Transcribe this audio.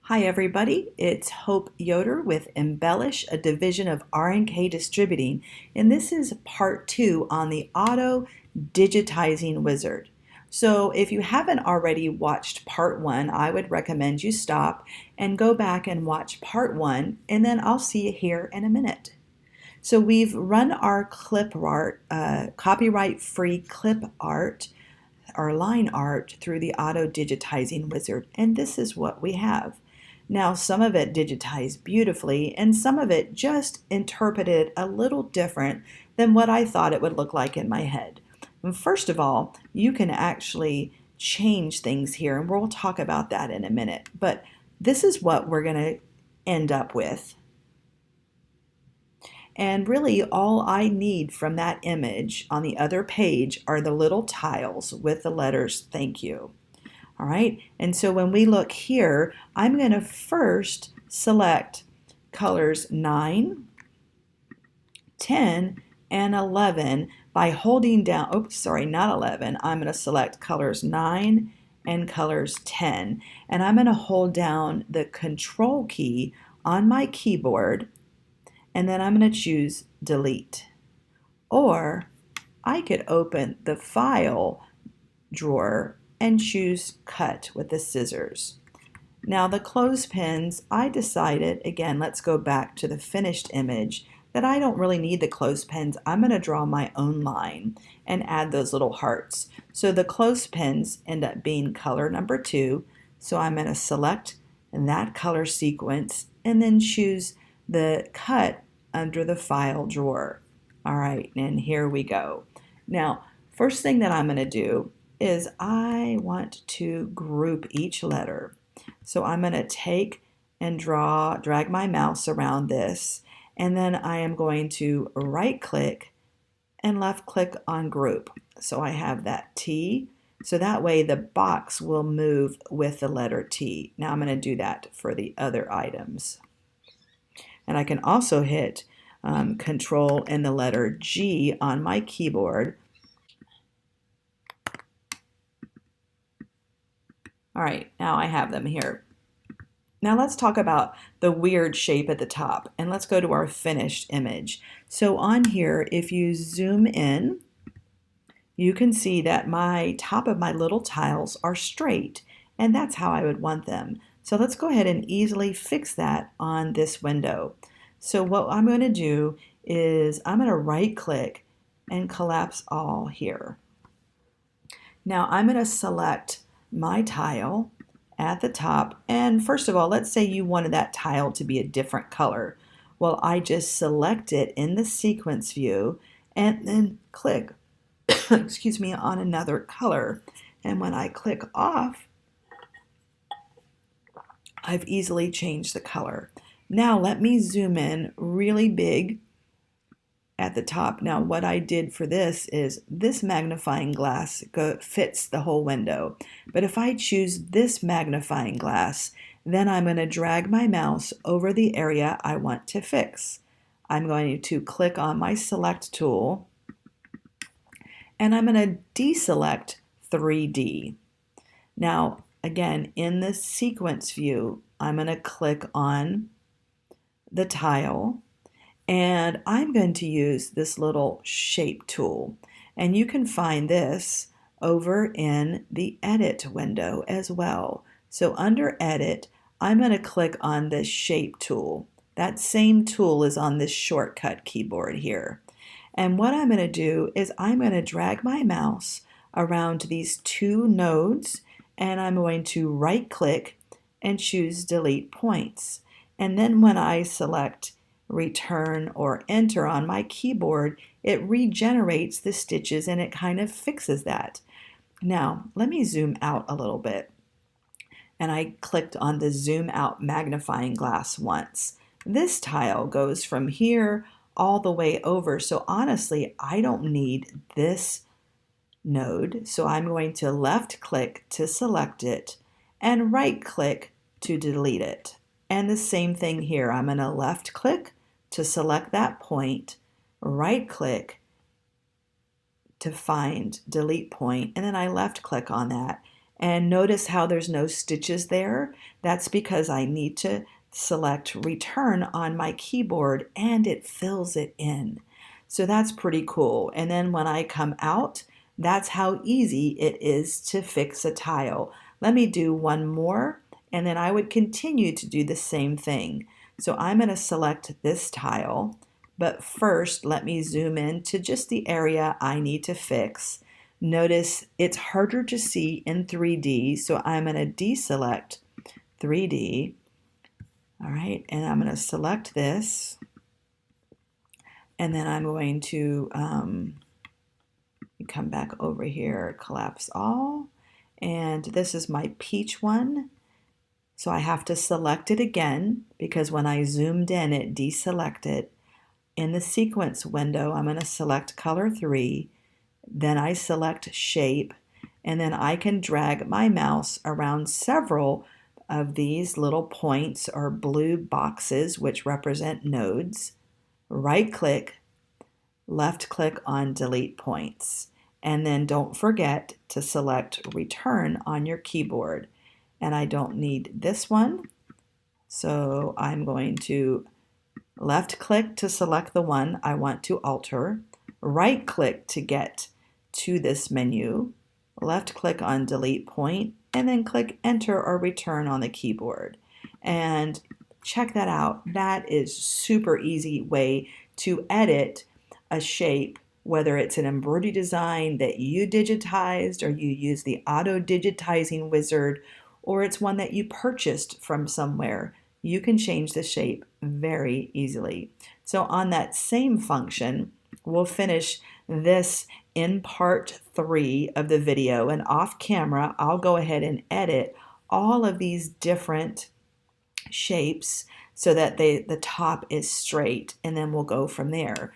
Hi everybody, it's Hope Yoder with Embellish, a division of RNK Distributing, and this is part 2 on the Auto Digitizing Wizard. So if you haven't already watched part 1, I would recommend you stop and go back and watch part 1, and then I'll see you here in a minute. So we've run our clip art, copyright-free clip art, our line art through the Auto Digitizing Wizard, and this is what we have. Now, some of it digitized beautifully, and some of it just interpreted a little different than what I thought it would look like in my head. And first of all, you can actually change things here, and we'll talk about that in a minute. But this is what we're going to end up with. And really, all I need from that image on the other page are the little tiles with the letters "Thank you." All right, and so when we look here, I'm going to first select colors 9, 10, and 11 by holding down, oops, sorry, not 11. I'm going to select colors 9 and colors 10, and I'm going to hold down the Control key on my keyboard, and then I'm going to choose Delete. Or I could open the File drawer and choose Cut with the scissors. Now the clothespins, I decided, again, let's go back to the finished image, that I don't really need the clothespins. I'm going to draw my own line and add those little hearts. So the clothespins end up being color number 2. So I'm going to select that color sequence and then choose the cut under the file drawer. All right, and here we go. Now, first thing that I'm going to do is I want to group each letter. So I'm going to take and drag my mouse around this, and then I am going to right click and left click on group. So I have that T, so that way the box will move with the letter T. Now I'm going to do that for the other items. And I can also hit Control and the letter G on my keyboard. All right, now I have them here. Now let's talk about the weird shape at the top, and let's go to our finished image. So on here, if you zoom in, you can see that my top of my little tiles are straight, and that's how I would want them. So let's go ahead and easily fix that on this window. So what I'm going to do is I'm going to right click and collapse all here. Now I'm going to select my tile at the top, and first of all, let's say you wanted that tile to be a different color. Well, I just select it in the sequence view and then click excuse me, on another color, and when I click off, I've easily changed the color. Now let me zoom in really big at the top. Now what I did for this is this magnifying glass fits the whole window. But if I choose this magnifying glass, then I'm going to drag my mouse over the area I want to fix. I'm going to click on my select tool, and I'm going to deselect 3D. Now again, in the sequence view, I'm going to click on the tile, and I'm going to use this little shape tool, and you can find this over in the edit window as well. So under edit, I'm going to click on this shape tool. That same tool is on this shortcut keyboard here. And what I'm going to do is I'm going to drag my mouse around these two nodes, and I'm going to right click and choose delete points. And then when I select return or enter on my keyboard, it regenerates the stitches and it kind of fixes that. Now let me zoom out a little bit, and I clicked on the zoom out magnifying glass once. This tile goes from here all the way over, so honestly I don't need this node, so I'm going to left click to select it and right click to delete it. And the same thing here, I'm going to left click to select that point, right click to find delete point, and then I left click on that, And notice how there's no stitches there. That's because I need to select return on my keyboard and it fills it in. So that's pretty cool. And then when I come out, that's how easy it is to fix a tile. Let me do one more, and then I would continue to do the same thing. So I'm going to select this tile, but first let me zoom in to just the area I need to fix. Notice it's harder to see in 3D, so I'm going to deselect 3D. All right, and I'm going to select this, and then I'm going to come back over here, collapse all, and this is my peach one. So I have to select it again because when I zoomed in, it deselected. In the sequence window, I'm going to select color 3, then I select shape, and then I can drag my mouse around several of these little points or blue boxes, which represent nodes. Right click, left click on delete points, and then don't forget to select return on your keyboard. And I don't need this one, so I'm going to left click to select the one I want to alter, right click to get to this menu, left click on delete point, and then click enter or return on the keyboard. And check that out. That is super easy way to edit a shape, whether it's an embroidery design that you digitized or you use the Auto Digitizing wizard, or it's one that you purchased from somewhere. You can change the shape very easily. So on that same function, we'll finish this in part 3 of the video, and off camera, I'll go ahead and edit all of these different shapes so that the top is straight, and then we'll go from there.